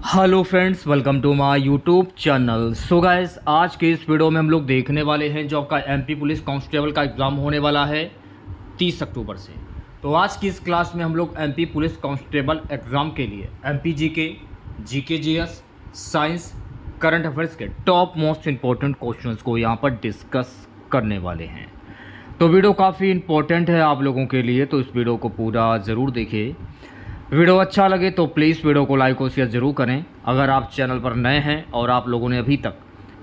Hello friends, welcome to my YouTube channel. So guys, आज के इस वीडियो में हम लोग देखने वाले हैं जो आपका एमपी पुलिस कांस्टेबल का एग्ज़ाम होने वाला है 30 अक्टूबर से। तो आज की इस क्लास में हम लोग एमपी पुलिस कांस्टेबल एग्ज़ाम के लिए MP GK, GK GS, science, current affairs के टॉप मोस्ट इम्पोर्टेंट क्वेश्चंस को यहाँ पर डिस्कस करने वाले हैं। तो वीडियो काफ़ी इम्पोर्टेंट है आप लोगों के लिए, तो इस वीडियो को पूरा ज़रूर देखिए। वीडियो अच्छा लगे तो प्लीज़ वीडियो को लाइक और शेयर ज़रूर करें। अगर आप चैनल पर नए हैं और आप लोगों ने अभी तक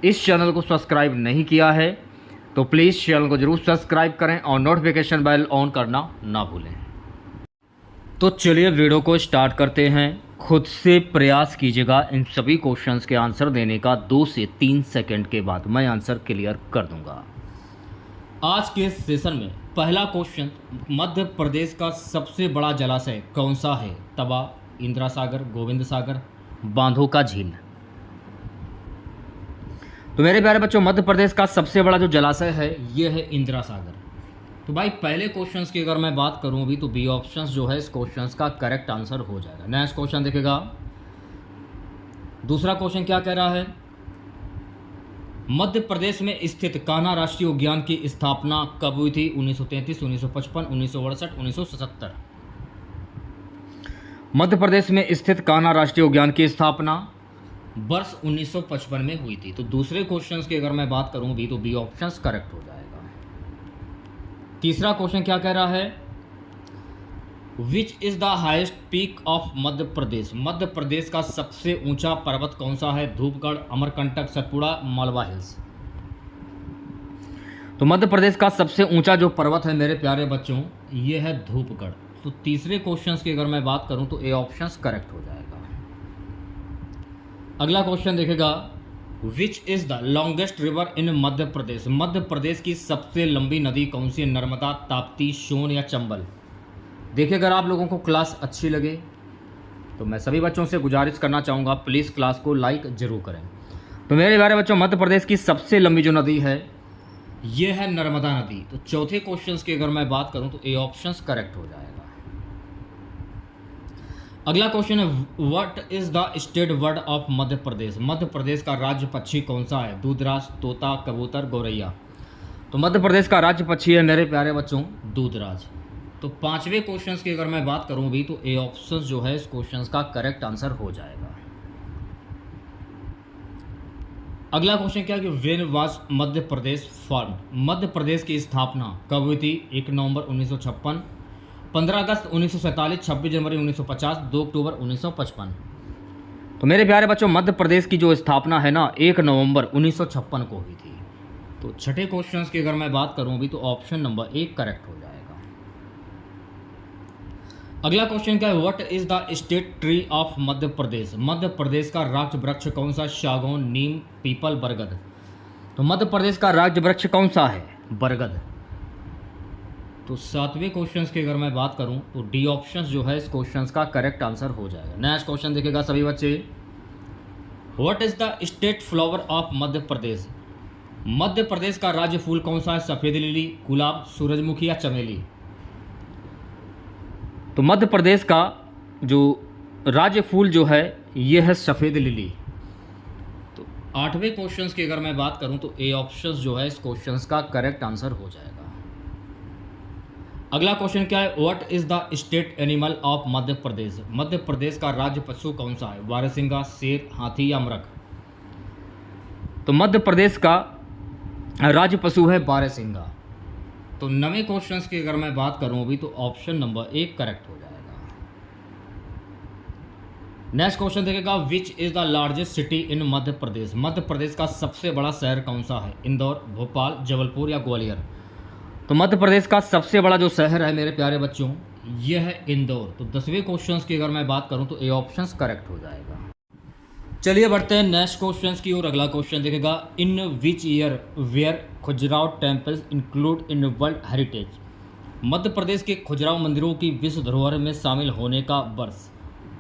इस चैनल को सब्सक्राइब नहीं किया है तो प्लीज़ चैनल को ज़रूर सब्सक्राइब करें और नोटिफिकेशन बेल ऑन करना ना भूलें। तो चलिए वीडियो को स्टार्ट करते हैं। खुद से प्रयास कीजिएगा इन सभी क्वेश्चंस के आंसर देने का। 2 से 3 सेकंड के बाद मैं आंसर क्लियर कर दूंगा। आज के सेशन में पहला क्वेश्चन, मध्य प्रदेश का सबसे बड़ा जलाशय कौन सा है? तवा, इंदिरा सागर, गोविंद सागर, बांधों का झील। तो मेरे प्यारे बच्चों, मध्य प्रदेश का सबसे बड़ा जो जलाशय है ये है इंदिरा सागर। तो भाई पहले क्वेश्चंस की अगर मैं बात करूं अभी तो बी ऑप्शंस जो है इस क्वेश्चंस का करेक्ट आंसर हो जाएगा। नेक्स्ट क्वेश्चन देखेगा। दूसरा क्वेश्चन क्या कह रहा है? मध्य प्रदेश में स्थित कान्हा राष्ट्रीय उद्यान की स्थापना कब हुई थी? 1933, 1955, 1968, 1977। मध्य प्रदेश में स्थित कान्हा राष्ट्रीय उद्यान की स्थापना वर्ष 1955 में हुई थी। तो दूसरे क्वेश्चंस की अगर मैं बात करूं भी तो बी ऑप्शंस करेक्ट हो जाएगा। तीसरा क्वेश्चन क्या कह रहा है? Which is the highest peak of Madhya Pradesh? Madhya Pradesh का सबसे ऊंचा पर्वत कौन सा है? धूपगढ़, अमरकंटक, सतपुड़ा, मालवा हिल्स। तो मध्य प्रदेश का सबसे ऊंचा जो पर्वत है मेरे प्यारे बच्चों ये है धूपगढ़। तो तीसरे क्वेश्चंस की अगर मैं बात करूं तो ए ऑप्शंस करेक्ट हो जाएगा। अगला क्वेश्चन देखेगा। Which is the longest river in Madhya Pradesh? Madhya Pradesh की सबसे लंबी नदी कौन सी है? नर्मदा, ताप्ती, सोन या चंबल। देखिए, अगर आप लोगों को क्लास अच्छी लगे तो मैं सभी बच्चों से गुजारिश करना चाहूँगा प्लीज़ क्लास को लाइक जरूर करें। तो मेरे प्यारे बच्चों, मध्य प्रदेश की सबसे लंबी जो नदी है ये है नर्मदा नदी। तो चौथे क्वेश्चंस की अगर मैं बात करूं तो ए ऑप्शंस करेक्ट हो जाएगा। अगला क्वेश्चन है what is the state bird of Madhya Pradesh? Madhya Pradesh का राज्य पक्षी कौन सा है? दूधराज, तोता, कबूतर, गौरैया। तो मध्य प्रदेश का राज्य पक्षी है मेरे प्यारे बच्चों दूधराज। तो पांचवें क्वेश्चंस की अगर मैं बात करूं भी तो ए ऑप्शन जो है इस क्वेश्चंस का करेक्ट आंसर हो जाएगा। अगला क्वेश्चन क्या है कि when was Madhya Pradesh formed? Madhya Pradesh की स्थापना कब हुई थी? 1 नवंबर 1956, 15 अगस्त 1947, 26 जनवरी 1950, 2 अक्टूबर 1955। तो मेरे प्यारे बच्चों, मध्य प्रदेश की जो स्थापना है ना 1 नवंबर 1956 को हुई थी। तो छठे क्वेश्चंस की अगर मैं बात करूं भी तो ऑप्शन नंबर 1 करेक्ट हो जाएगा। अगला क्वेश्चन क्या है? What is the state tree of Madhya Pradesh? Madhya Pradesh का राज्य वृक्ष कौन सा? सागौन, नीम, पीपल, बरगद। तो मध्य प्रदेश का राज्य वृक्ष कौन सा है? बरगद। तो सातवें क्वेश्चंस की अगर मैं बात करूं तो डी ऑप्शंस जो है इस क्वेश्चंस का करेक्ट आंसर हो जाएगा। नेक्स्ट क्वेश्चन देखेगा सभी बच्चे। What is the state flower of Madhya Pradesh? Madhya Pradesh का राज्य फूल कौन सा है? सफेद लिली, गुलाब, सूरजमुखी या चमेली। तो मध्य प्रदेश का जो राज्य फूल जो है ये है सफ़ेद लिली। तो आठवें क्वेश्चंस की अगर मैं बात करूं तो ए ऑप्शंस जो है इस क्वेश्चंस का करेक्ट आंसर हो जाएगा। अगला क्वेश्चन क्या है? What is the state animal of Madhya Pradesh? Madhya Pradesh का राज्य पशु कौन सा है? बारहसिंगा, शेर, हाथी या मृग। तो मध्य प्रदेश का राज्य पशु है बारहसिंगा। तो 9वें क्वेश्चंस की अगर मैं बात करूं अभी तो ऑप्शन नंबर 1 करेक्ट हो जाएगा। नेक्स्ट क्वेश्चन देखेगा। Which is the largest city in Madhya Pradesh? Madhya Pradesh का सबसे बड़ा शहर कौन सा है? इंदौर, भोपाल, जबलपुर या ग्वालियर। तो मध्य प्रदेश का सबसे बड़ा जो शहर है मेरे प्यारे बच्चों ये है इंदौर। तो 10वें क्वेश्चंस की अगर मैं बात करूं तो ए ऑप्शंस करेक्ट हो जाएगा। चलिए बढ़ते हैं नेक्स्ट क्वेश्चंस की ओर। अगला क्वेश्चन देखेगा। In which year were Khajuraho temples include in world heritage? Madhya Pradesh के खजुराहो मंदिरों की विश्व धरोहर में शामिल होने का वर्ष?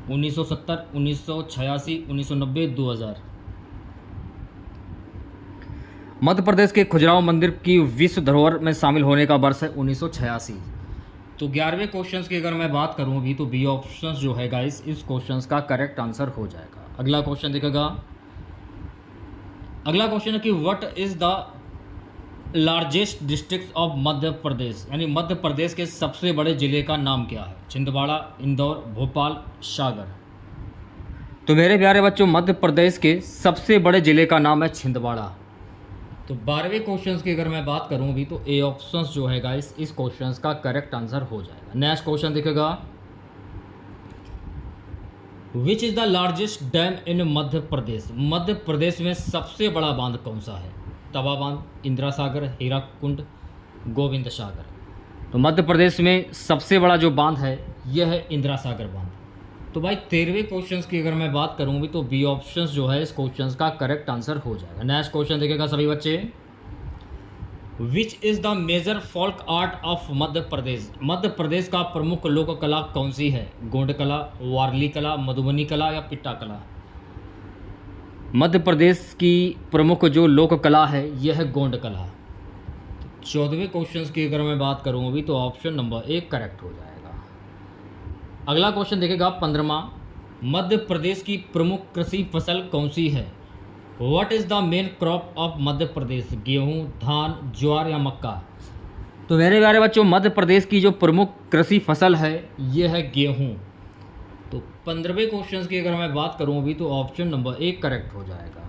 1970, 1986, 1990, 2000। मध्य प्रदेश के खजुराहो मंदिर की विश्व धरोहर में शामिल होने का वर्ष है 1986। तो 11वें क्वेश्चन की अगर मैं बात करूं अभी तो बी ऑप्शन जो है गाइस इस क्वेश्चन का करेक्ट आंसर हो जाएगा। अगला क्वेश्चन देखेगा, अगला क्वेश्चन है कि what is the largest district of Madhya Pradesh, यानी मध्य प्रदेश के सबसे बड़े जिले का नाम क्या है? छिंदवाड़ा, इंदौर, भोपाल, सागर। तो मेरे प्यारे बच्चों, मध्य प्रदेश के सबसे बड़े जिले का नाम है छिंदवाड़ा। तो 12वें क्वेश्चन की अगर मैं बात करूं भी तो ए ऑप्शन जो है गाइस इस क्वेश्चन का करेक्ट आंसर हो जाएगा। नेक्स्ट क्वेश्चन दिखेगा, which is the largest dam in Madhya Pradesh, Madhya Pradesh में सबसे बड़ा बांध कौन सा है? तवा बांध, इंदिरा सागर, हीराकुंड, गोविंद सागर। तो मध्य प्रदेश में सबसे बड़ा जो बांध है यह है इंदिरा सागर बांध। तो भाई 13वें क्वेश्चन की अगर मैं बात करूँ भी तो बी ऑप्शन जो है इस क्वेश्चन का करेक्ट आंसर हो जाएगा। नेक्स्ट क्वेश्चन देखेगा सभी बच्चे, which is the major folk art of Madhya Pradesh, Madhya Pradesh का प्रमुख लोक कला कौन सी है? गोंड कला, वारली कला, मधुबनी कला या पिट्टा कला। मध्य प्रदेश की प्रमुख जो लोक कला है यह है गोंड कला। 14वें क्वेश्चन की अगर मैं बात करूँ अभी तो ऑप्शन नंबर 1 करेक्ट हो जाएगा। अगला क्वेश्चन देखेगा 15वां, मध्य प्रदेश की प्रमुख कृषि फसल कौन सी है? What is the main crop of Madhya Pradesh, गेहूं, धान, ज्वार या मक्का। तो मेरे प्यारे बच्चों, मध्य प्रदेश की जो प्रमुख कृषि फसल है यह है गेहूं। तो 15वें क्वेश्चन की अगर मैं बात करूं अभी तो ऑप्शन नंबर 1 करेक्ट हो जाएगा।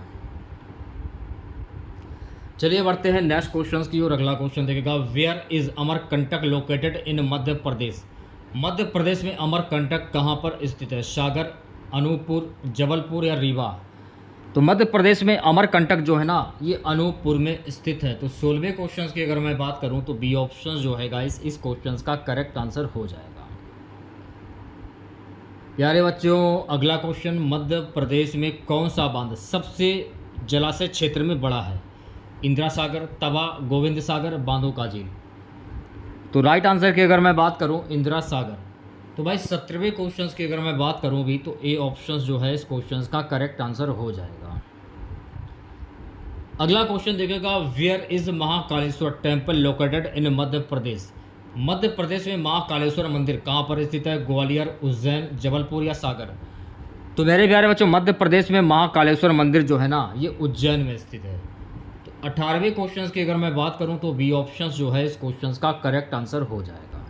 चलिए बढ़ते हैं नेक्स्ट क्वेश्चन की और अगला क्वेश्चन देखेगा, where is Amarkantak located in Madhya Pradesh, Madhya Pradesh में अमरकंटक कहाँ पर स्थित है? सागर, अनूपपुर, जबलपुर या रीवा। तो मध्य प्रदेश में अमरकंटक जो है ना ये अनूपपुर में स्थित है। तो 16वें क्वेश्चन की अगर मैं बात करूं तो बी ऑप्शन जो है गाइस इस क्वेश्चन का करेक्ट आंसर हो जाएगा। प्यारे बच्चों, अगला क्वेश्चन, मध्य प्रदेश में कौन सा बांध सबसे जलाशय क्षेत्र में बड़ा है? इंदिरा सागर, तवा, गोविंद सागर, बांधों का झील। तो राइट आंसर की अगर मैं बात करूं इंदिरा सागर। तो भाई 17वें क्वेश्चन की अगर मैं बात करूं भी तो ए ऑप्शन जो है इस क्वेश्चन का करेक्ट आंसर हो जाएगा। अगला क्वेश्चन देखेगा, where is Mahakaleshwar temple located in Madhya Pradesh, Madhya Pradesh में महाकालेश्वर मंदिर कहाँ पर स्थित है? ग्वालियर, उज्जैन, जबलपुर या सागर। तो मेरे प्यारे बच्चों, मध्य प्रदेश में महाकालेश्वर मंदिर जो है ना ये उज्जैन में स्थित है। तो 18वें क्वेश्चन की अगर मैं बात करूं तो बी ऑप्शन जो है इस क्वेश्चन का करेक्ट आंसर हो जाएगा।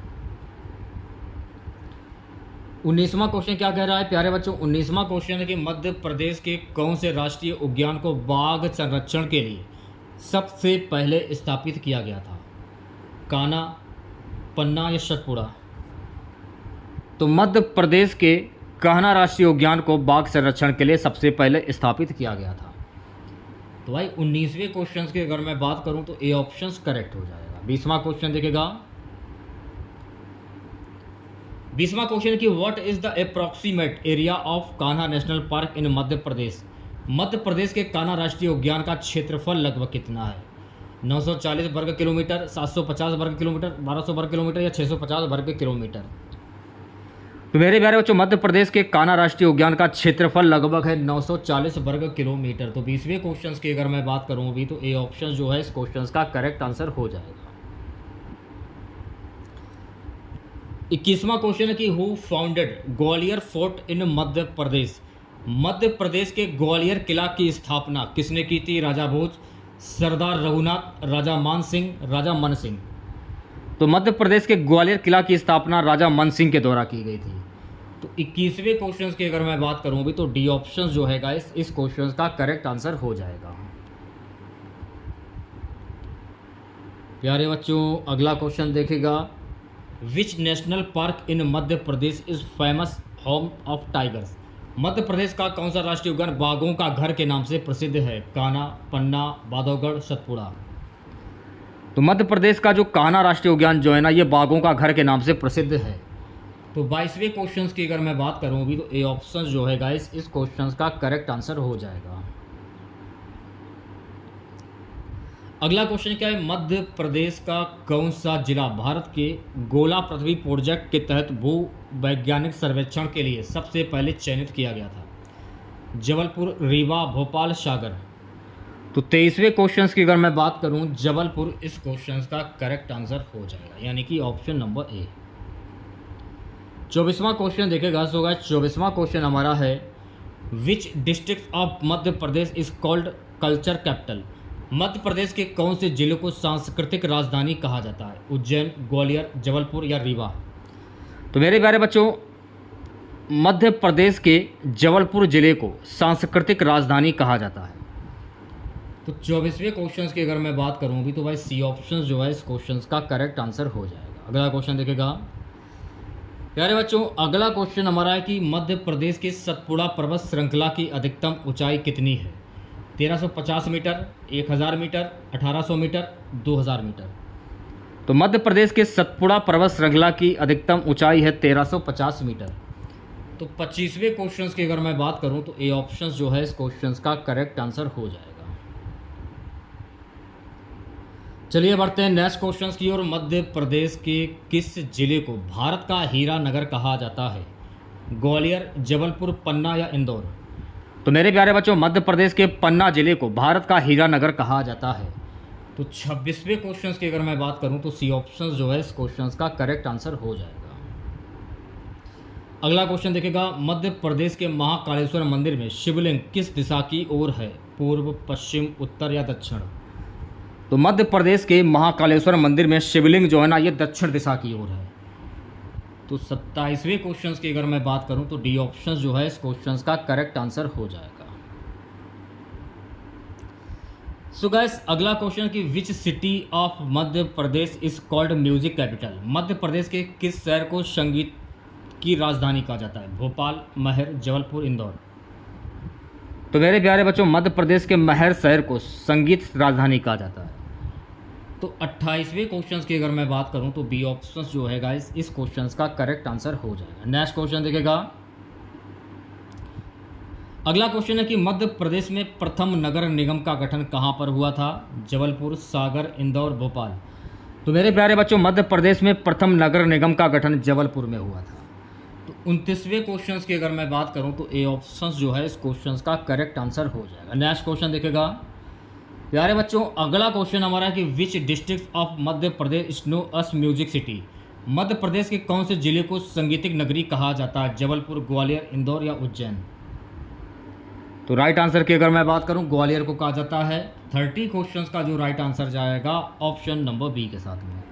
19वां क्वेश्चन क्या कह रहा है प्यारे बच्चों? 19वां क्वेश्चन है कि मध्य प्रदेश के कौन से राष्ट्रीय उद्यान को बाघ संरक्षण के लिए सबसे पहले स्थापित किया गया था? कान्हा, पन्ना या सतपुड़ा। तो मध्य प्रदेश के कान्हा राष्ट्रीय उद्यान को बाघ संरक्षण के लिए सबसे पहले स्थापित किया गया था। तो भाई 19वें क्वेश्चन की अगर मैं बात करूं तो ए ऑप्शन करेक्ट हो जाएगा। 20वां क्वेश्चन देखेगा, 20वां क्वेश्चन की what is the approximate area of Kanha national park in Madhya Pradesh, Madhya Pradesh के कान्हा राष्ट्रीय उद्यान का क्षेत्रफल लगभग कितना है? 940 वर्ग किलोमीटर, 750 वर्ग किलोमीटर, 1200 वर्ग किलोमीटर या 650 वर्ग किलोमीटर। तो मेरे प्यारे बच्चों, मध्य प्रदेश के कान्हा राष्ट्रीय उद्यान का क्षेत्रफल लगभग है 940 वर्ग किलोमीटर। तो 20वें क्वेश्चन की अगर मैं बात करूं अभी तो ए ऑप्शन जो है इस क्वेश्चन का करेक्ट आंसर हो जाएगा। 21वां क्वेश्चन है कि हु फाउंडेड ग्वालियर फोर्ट इन मध्य प्रदेश, मध्य प्रदेश के ग्वालियर किला की स्थापना किसने की थी? राजा भोज, सरदार रघुनाथ, राजा मान सिंह, राजा मन सिंह। तो मध्य प्रदेश के ग्वालियर किला की स्थापना राजा मन सिंह के द्वारा की गई थी। तो 21वें क्वेश्चन की अगर मैं बात करूं भी तो डी ऑप्शन जो है गाइस इस क्वेश्चन का करेक्ट आंसर हो जाएगा। प्यारे बच्चों, अगला क्वेश्चन देखेगा, which national park in Madhya Pradesh is famous home of tigers, Madhya Pradesh का कौन सा राष्ट्रीय उद्यान बाघों का घर के नाम से प्रसिद्ध है? कान्हा, पन्ना, बांधवगढ़, सतपुड़ा। तो मध्य प्रदेश का जो कान्हा राष्ट्रीय उद्यान जो है ना ये बाघों का घर के नाम से प्रसिद्ध है। तो 22वें क्वेश्चन की अगर मैं बात करूं भी तो ए ऑप्शन जो है गाइस इस क्वेश्चन का करेक्ट आंसर हो जाएगा। अगला क्वेश्चन क्या है, मध्य प्रदेश का कौन सा जिला भारत के गोला पृथ्वी प्रोजेक्ट के तहत भू वैज्ञानिक सर्वेक्षण के लिए सबसे पहले चयनित किया गया था? जबलपुर, रीवा, भोपाल, सागर। तो 23वें क्वेश्चन की अगर मैं बात करूं जबलपुर इस क्वेश्चन का करेक्ट आंसर हो जाएगा, यानी कि ऑप्शन नंबर ए। 24वां क्वेश्चन देखेगा, सो गाइस 24वां क्वेश्चन हमारा है, which district of Madhya Pradesh is called culture capital. Madhya Pradesh के कौन से जिलों को सांस्कृतिक राजधानी कहा जाता है? उज्जैन, ग्वालियर, जबलपुर या रीवा। तो मेरे प्यारे बच्चों, मध्य प्रदेश के जबलपुर जिले को सांस्कृतिक राजधानी कहा जाता है। तो 24वें क्वेश्चन की अगर मैं बात करूं भी तो भाई सी ऑप्शन जो है इस क्वेश्चन का करेक्ट आंसर हो जाएगा। अगला क्वेश्चन देखेगा प्यारे बच्चों, अगला क्वेश्चन हमारा है कि मध्य प्रदेश के सतपुड़ा पर्वत श्रृंखला की अधिकतम ऊंचाई कितनी है? 1350 मीटर, 1000 मीटर, 1800 मीटर, 2000 मीटर। तो मध्य प्रदेश के सतपुड़ा पर्वत श्रृंखला की अधिकतम ऊंचाई है 1350 मीटर। तो 25वें क्वेश्चन की अगर मैं बात करूं तो ए ऑप्शन जो है इस क्वेश्चन का करेक्ट आंसर हो जाएगा। चलिए बढ़ते हैं नेक्स्ट क्वेश्चन की ओर। मध्य प्रदेश के किस जिले को भारत का हीरा नगर कहा जाता है? ग्वालियर, जबलपुर, पन्ना या इंदौर। तो मेरे प्यारे बच्चों, मध्य प्रदेश के पन्ना जिले को भारत का हीरा नगर कहा जाता है। तो 26वें क्वेश्चन की अगर मैं बात करूं तो सी ऑप्शन जो है इस क्वेश्चन का करेक्ट आंसर हो जाएगा। अगला क्वेश्चन देखेगा, मध्य प्रदेश के महाकालेश्वर मंदिर में शिवलिंग किस दिशा की ओर है? पूर्व, पश्चिम, उत्तर या दक्षिण। तो मध्य प्रदेश के महाकालेश्वर मंदिर में शिवलिंग जो है ना ये दक्षिण दिशा की ओर है। तो 27वें क्वेश्चन की अगर मैं बात करूं तो डी ऑप्शन जो है इस क्वेश्चन का करेक्ट आंसर हो जाएगा। सो गाइस, अगला क्वेश्चन कि which city of Madhya Pradesh is called music capital. Madhya Pradesh के किस शहर को संगीत की राजधानी कहा जाता है? भोपाल, महर, जबलपुर, इंदौर। तो मेरे प्यारे बच्चों, मध्य प्रदेश के महर शहर को संगीत राजधानी कहा जाता है। तो 28वें क्वेश्चन की अगर मैं बात करूं तो बी ऑप्शन जो है गाइस इस क्वेश्चन का करेक्ट आंसर हो जाएगा। नेक्स्ट क्वेश्चन देखेगा, अगला क्वेश्चन है कि मध्य प्रदेश में प्रथम नगर निगम का गठन कहां पर हुआ था? जबलपुर, सागर, इंदौर, भोपाल। तो मेरे प्यारे बच्चों, मध्य प्रदेश में प्रथम नगर निगम का गठन जबलपुर में हुआ था। तो 29वें क्वेश्चन की अगर मैं बात करूं तो ए ऑप्शन जो है इस क्वेश्चन का करेक्ट आंसर हो जाएगा। नेक्स्ट क्वेश्चन देखेगा प्यारे बच्चों, अगला क्वेश्चन हमारा है कि which district of Madhya Pradesh known as music city. Madhya Pradesh के कौन से जिले को संगीतिक नगरी कहा जाता है? जबलपुर, ग्वालियर, इंदौर या उज्जैन। तो राइट आंसर की अगर मैं बात करूं ग्वालियर को कहा जाता है। 30 क्वेश्चन का जो राइट आंसर जाएगा ऑप्शन नंबर बी के साथ में।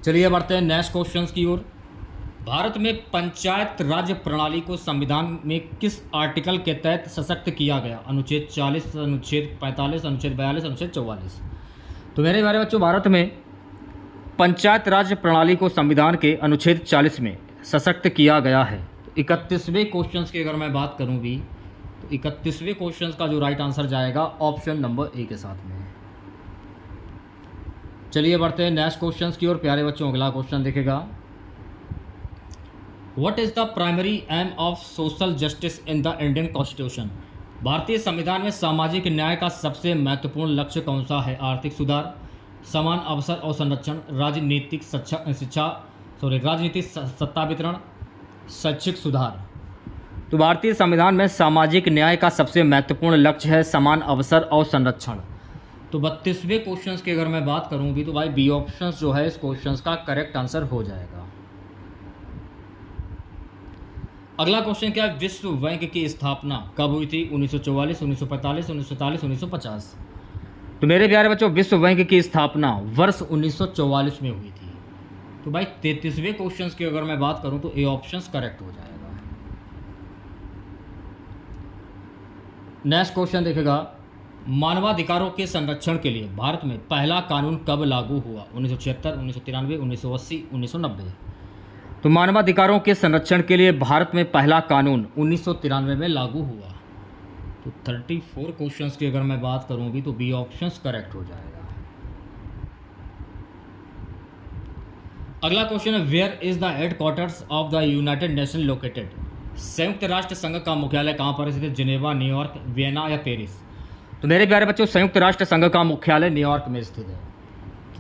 चलिए बढ़ते हैं नेक्स्ट क्वेश्चन की ओर। भारत में पंचायत राज्य प्रणाली को संविधान में किस आर्टिकल के तहत सशक्त किया गया? अनुच्छेद 40, अनुच्छेद 45, अनुच्छेद 42, अनुच्छेद 44। तो मेरे प्यारे बच्चों, भारत में पंचायत राज्य प्रणाली को संविधान के अनुच्छेद 40 में सशक्त किया गया है। 31वें क्वेश्चन की अगर मैं बात करूं भी तो 31वें क्वेश्चन का जो राइट आंसर जाएगा ऑप्शन नंबर ए के साथ में। चलिए बढ़ते हैं नेक्स्ट क्वेश्चन की ओर। प्यारे बच्चों, अगला क्वेश्चन देखेगा, what is the primary aim of social justice in the Indian constitution. भारतीय संविधान में सामाजिक न्याय का सबसे महत्वपूर्ण लक्ष्य कौन सा है? आर्थिक सुधार, समान अवसर और संरक्षण, राजनीतिक सत्ता वितरण, शैक्षिक सुधार। तो भारतीय संविधान में सामाजिक न्याय का सबसे महत्वपूर्ण लक्ष्य है समान अवसर और संरक्षण। तो 32वें क्वेश्चन की अगर मैं बात करूं भी तो भाई बी ऑप्शन जो है इस क्वेश्चन का करेक्ट आंसर हो जाएगा। अगला क्वेश्चन क्या है, विश्व बैंक की स्थापना कब हुई थी? 1944, 1945, 1947, 1950। तो मेरे प्यारे बच्चों, विश्व बैंक की स्थापना वर्ष 1944 में हुई थी। तो भाई 33वें क्वेश्चन की अगर मैं बात करूं तो ए ऑप्शन करेक्ट हो जाएगा। नेक्स्ट क्वेश्चन देखेगा, मानवाधिकारों के संरक्षण के लिए भारत में पहला कानून कब लागू हुआ? 1976, 1993, 1980, 1990। तो मानवाधिकारों के संरक्षण के लिए भारत में पहला कानून 1993 में लागू हुआ। तो 34 क्वेश्चंस की अगर मैं बात करूं भी तो बी ऑप्शंस करेक्ट हो जाएगा। अगला क्वेश्चन है, where is the headquarters of the United Nation located. संयुक्त राष्ट्र संघ का मुख्यालय कहां पर स्थित है? जिनेवा, न्यूयॉर्क, वियना या पेरिस। तो मेरे प्यारे बच्चों, संयुक्त राष्ट्र संघ का मुख्यालय न्यूयॉर्क में स्थित है।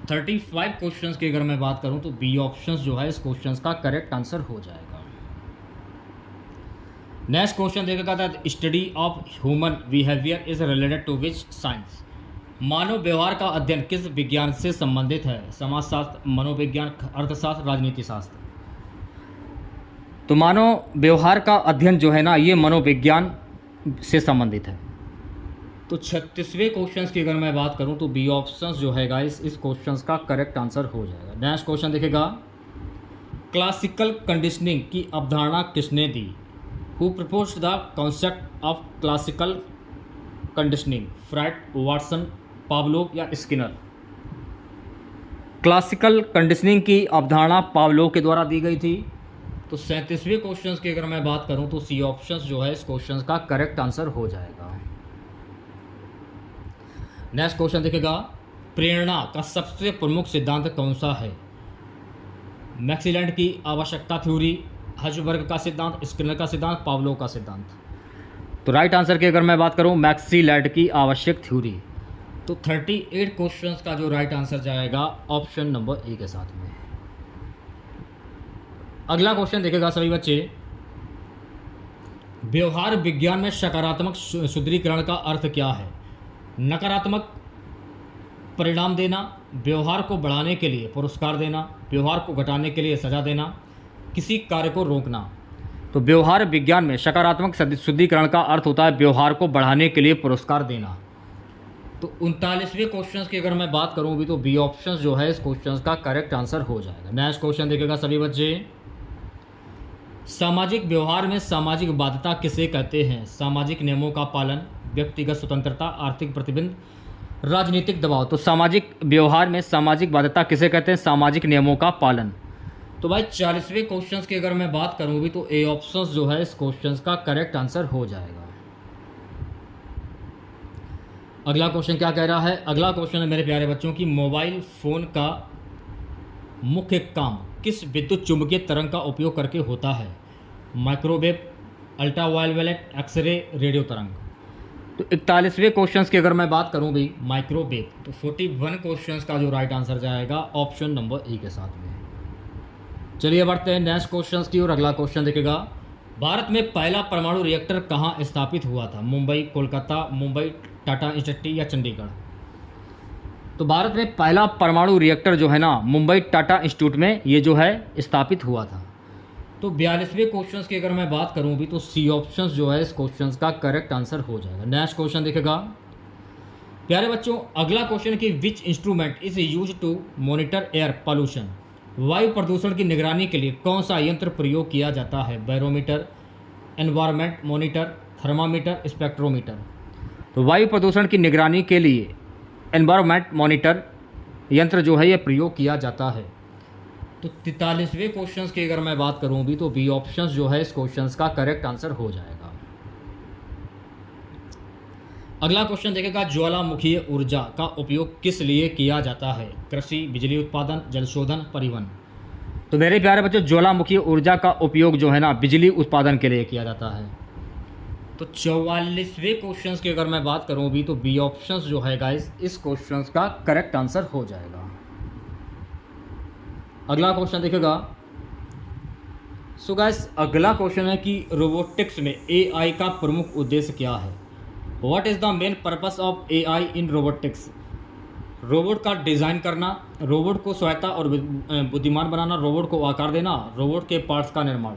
35 क्वेश्चंस की अगर मैं बात करूं तो बी ऑप्शंस जो है इस क्वेश्चंस का करेक्ट आंसर हो जाएगा। नेक्स्ट क्वेश्चन देखेगा that study of human behaviour is related to which science. मानव व्यवहार का अध्ययन किस विज्ञान से संबंधित है? समाजशास्त्र, मनोविज्ञान, अर्थशास्त्र, राजनीति शास्त्र। तो मानव व्यवहार का अध्ययन जो है ना, ये मनोविज्ञान से संबंधित है। तो 36वें क्वेश्चन की अगर मैं बात करूं तो बी ऑप्शन जो है गाइस इस क्वेश्चन का करेक्ट आंसर हो जाएगा। नेक्स्ट क्वेश्चन देखेगा, क्लासिकल कंडीशनिंग की अवधारणा किसने दी? Who proposed the concept of classical conditioning? Freud, Watson, Pavlov या स्किनर? क्लासिकल कंडीशनिंग की अवधारणा पावलोव के द्वारा दी गई थी। तो 37वें क्वेश्चन की अगर मैं बात करूं तो सी ऑप्शन जो है इस क्वेश्चन का करेक्ट आंसर हो जाएगा। नेक्स्ट क्वेश्चन देखेगा, प्रेरणा का सबसे प्रमुख सिद्धांत कौन सा है? मैक्सीलैंड की आवश्यकता थ्योरी, हर्ज़बर्ग का सिद्धांत, स्किनर का सिद्धांत, पावलोव का सिद्धांत? तो राइट आंसर की अगर मैं बात करूं मैक्सीलैंड की आवश्यक थ्योरी। तो 38 क्वेश्चंस का जो राइट आंसर जाएगा ऑप्शन नंबर ए के साथ में। अगला क्वेश्चन देखेगा सभी बच्चे, व्यवहार विज्ञान में सकारात्मक सुदृढ़ीकरण का अर्थ क्या है? नकारात्मक परिणाम देना, व्यवहार को बढ़ाने के लिए पुरस्कार देना, व्यवहार को घटाने के लिए सजा देना, किसी कार्य को रोकना। तो व्यवहार विज्ञान में सकारात्मक सुदृढ़ीकरण का अर्थ होता है व्यवहार को बढ़ाने के लिए पुरस्कार देना। तो 39वें क्वेश्चन की अगर मैं बात करूं भी तो बी ऑप्शन जो है इस क्वेश्चन का करेक्ट आंसर हो जाएगा। नेक्स्ट क्वेश्चन देखेगा सभी बच्चे, सामाजिक व्यवहार में सामाजिक बाध्यता किसे कहते हैं? सामाजिक नियमों का पालन, व्यक्तिगत स्वतंत्रता, आर्थिक प्रतिबंध, राजनीतिक दबाव। तो सामाजिक व्यवहार में सामाजिक बाध्यता किसे कहते हैं? सामाजिक नियमों का पालन। तो भाई 40वें क्वेश्चन की अगर मैं बात करूं भी तो ए ऑप्शन जो है इस क्वेश्चन का करेक्ट आंसर हो जाएगा। अगला क्वेश्चन क्या कह रहा है? अगला क्वेश्चन है मेरे प्यारे बच्चों की, मोबाइल फोन का मुख्य काम किस विद्युत चुंबकीय तरंग का उपयोग करके होता है? माइक्रोवेव, अल्ट्रावायलेट, एक्सरे, रेडियो तरंग। तो 41वें क्वेश्चन की अगर मैं बात करूं भी माइक्रोवेव, तो 41 क्वेश्चन का जो राइट आंसर जाएगा ऑप्शन नंबर ए के साथ में। चलिए बढ़ते हैं नेक्स्ट क्वेश्चन की और अगला क्वेश्चन देखेगा, भारत में पहला परमाणु रिएक्टर कहाँ स्थापित हुआ था? मुंबई, कोलकाता, मुंबई, टाटा इंस्टीट्यूट या चंडीगढ़? तो भारत में पहला परमाणु रिएक्टर जो है ना मुंबई टाटा इंस्टीट्यूट में ये जो है स्थापित हुआ था। तो 42वें क्वेश्चन की अगर मैं बात करूं भी तो सी ऑप्शन जो है इस क्वेश्चन का करेक्ट आंसर हो जाएगा। नेक्स्ट क्वेश्चन देखेगा प्यारे बच्चों, अगला क्वेश्चन की which instrument is use to monitor air pollution? वायु प्रदूषण की निगरानी के लिए कौन सा यंत्र प्रयोग किया जाता है? Barometer, environment monitor, thermometer, spectrometer? तो वायु प्रदूषण की निगरानी के लिए एनवायरमेंट मॉनिटर यंत्र जो है ये प्रयोग किया जाता है। तो 43वें क्वेश्चन की अगर मैं बात करूं भी तो बी ऑप्शन जो है इस क्वेश्चन का करेक्ट आंसर हो जाएगा। अगला क्वेश्चन देखेगा, ज्वालामुखीय ऊर्जा का उपयोग किस लिए किया जाता है? कृषि, बिजली उत्पादन, जल शोधन, परिवहन? तो मेरे प्यारे बच्चों, ज्वालामुखीय ऊर्जा का उपयोग जो है ना बिजली उत्पादन के लिए किया जाता है। तो 44वें क्वेश्चन की अगर मैं बात करूं भी तो बी ऑप्शन जो है गाइस इस क्वेश्चन का करेक्ट आंसर हो जाएगा। अगला क्वेश्चन देखेगा, सो गाइस अगला क्वेश्चन है कि रोबोटिक्स में एआई का प्रमुख उद्देश्य क्या है? What is the main purpose of AI in robotics? Robot का डिज़ाइन करना, रोबोट को स्वायत्ता और बुद्धिमान बनाना, रोबोट को आकार देना, रोबोट के पार्ट्स का निर्माण।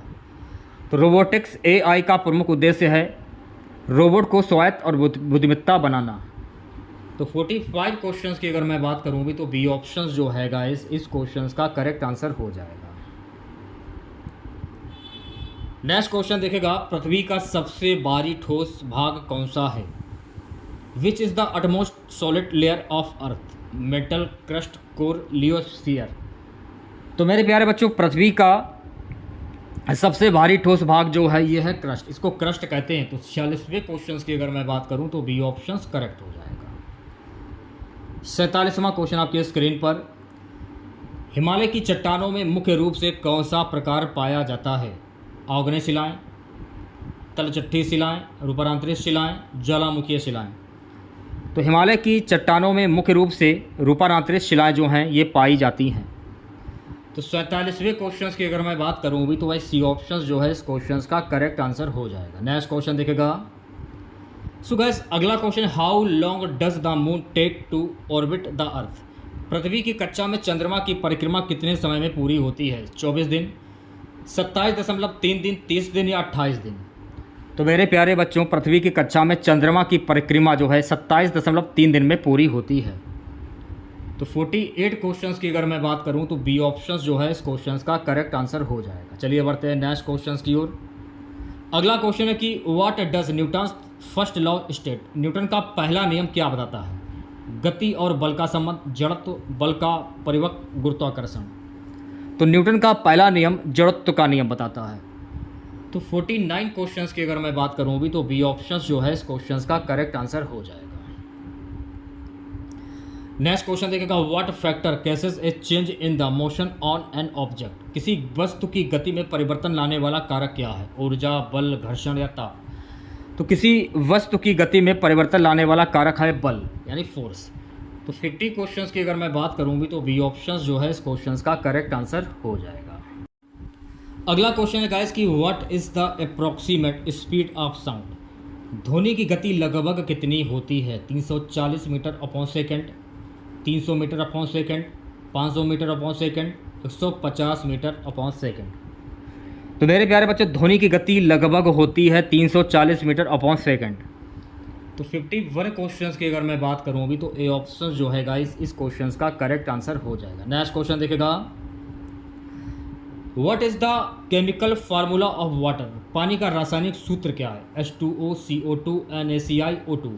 तो रोबोटिक्स एआई का प्रमुख उद्देश्य है रोबोट को स्वायत्त और बुद्धिमत्ता बनाना। तो 45 क्वेश्चंस की अगर मैं बात करूं भी तो बी ऑप्शन जो है गाइस इस क्वेश्चंस का करेक्ट आंसर हो जाएगा। नेक्स्ट क्वेश्चन देखेगा, पृथ्वी का सबसे भारी ठोस भाग कौन सा है? Which is the outermost solid layer of earth? Mantle, crust, core, lithosphere? तो मेरे प्यारे बच्चों, पृथ्वी का सबसे भारी ठोस भाग जो है ये है क्रस्ट, इसको क्रस्ट कहते हैं। तो 46वें क्वेश्चन की अगर मैं बात करूं तो बी ऑप्शन करेक्ट हो जाएगा। 47वां क्वेश्चन आपके स्क्रीन पर, हिमालय की चट्टानों में मुख्य रूप से कौन सा प्रकार पाया जाता है? आग्नेय शिलाएं, तलचट्टी शिलाएं, रूपांतरित शिलाएं, ज्वालामुखीय शिलाएं? तो हिमालय की चट्टानों में मुख्य रूप से रूपांतरित शिलाएं जो हैं ये पाई जाती हैं। तो 47वें क्वेश्चन की अगर मैं बात करूं भी तो भाई सी ऑप्शन जो है इस क्वेश्चन का करेक्ट आंसर हो जाएगा। नेक्स्ट क्वेश्चन देखेगा, सो गाइस अगला question, how long does the moon take to orbit the earth? पृथ्वी की कक्षा में चंद्रमा की परिक्रमा कितने समय में पूरी होती है? 24 दिन, 27.3 दिन, 30 दिन या 28 दिन। तो मेरे प्यारे बच्चों, पृथ्वी की कक्षा में चंद्रमा की परिक्रमा जो है 27.3 दिन में पूरी होती है। तो 48 क्वेश्चंस की अगर मैं बात करूं तो बी ऑप्शंस जो है इस क्वेश्चंस का करेक्ट आंसर हो जाएगा। चलिए बढ़ते हैं नेक्स्ट क्वेश्चंस की ओर। अगला क्वेश्चन है कि what does Newton first law state. Newton का पहला नियम क्या बताता है? गति और बल का संबंध, जड़त्व, बल का परिवक्त, गुरुत्वाकर्षण। तो न्यूटन का पहला नियम जड़त्व का नियम बताता है। तो 49 क्वेश्चंस की अगर मैं बात करूं भी तो बी ऑप्शंस जो है इस क्वेश्चंस का करेक्ट आंसर हो जाएगा। नेक्स्ट क्वेश्चन देखेगा what factor cases A change in the motion on an object. किसी वस्तु की गति में परिवर्तन लाने वाला कारक क्या है? ऊर्जा, बल, घर्षण या ताप। तो किसी वस्तु की गति में परिवर्तन लाने वाला कारक है बल, यानी फोर्स। तो 50 क्वेश्चंस की अगर मैं बात करूं भी तो बी ऑप्शंस जो है इस क्वेश्चंस का करेक्ट आंसर हो जाएगा। अगला क्वेश्चन है गाइस कि what is the approximate speed of sound. ध्वनि की गति लगभग कितनी होती है? 340 metre upon second, 300 metre upon second, 500 metre upon second, 150 metre upon second. तो मेरे प्यारे बच्चे, ध्वनि की गति लगभग होती है 340 मीटर अपॉन सेकेंड। तो 51 क्वेश्चंस की अगर मैं बात करूं अभी तो ए ऑप्शन जो है गाइस इस क्वेश्चंस का करेक्ट आंसर हो जाएगा। नेक्स्ट क्वेश्चन देखेगा what is the chemical formula of water. पानी का रासायनिक सूत्र क्या है? H2O, CO2, NaCl, O2।